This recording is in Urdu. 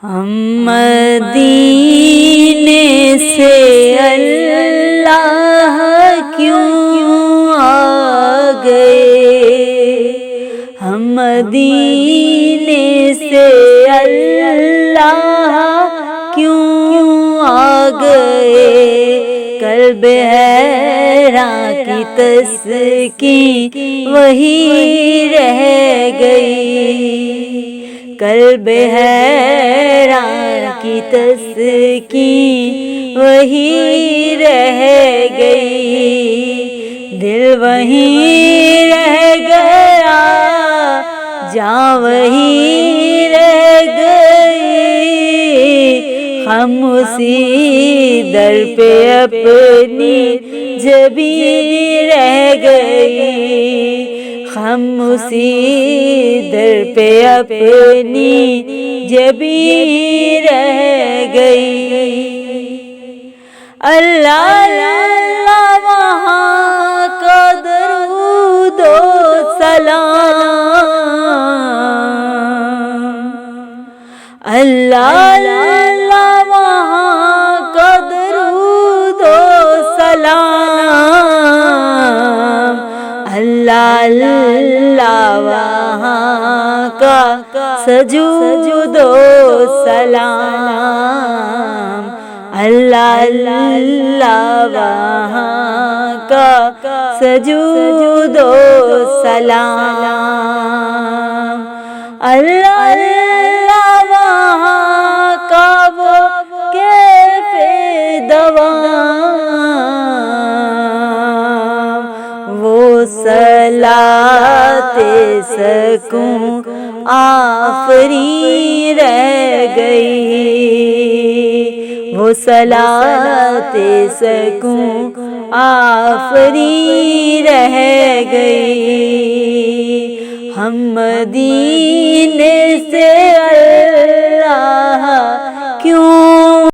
ہم مدینے سے اللہ کیوں آ گئے، ہم مدینے سے اللہ کیوں آ گئے، قلب حیراں کی تسکین وہی رہ گئی، قلب حیراں کی تسکین وہی رہ گئی، دل وہیں رہ گیا جاں وہیں رہ گئی، ہم اسی در پہ اپنی جبیں رہ گئی، ہم اسی در پہ اپنی جبیں رہ گئی۔ اللہ اللہ وہاں کا درود و سلام، اللہ اللہ وہاں کا درود و سلام، اللہ اللہ وہاں کا سجود و سلام، اللہ اللہ وہاں کا سجود و سلام، اللہ اللہ وہاں کا وہ کیف دوام، وہ صلاۃ سکون آفریں رہ گئی، وہ صلاۃ سکون آفریں رہ گئی، ہم مدینے سے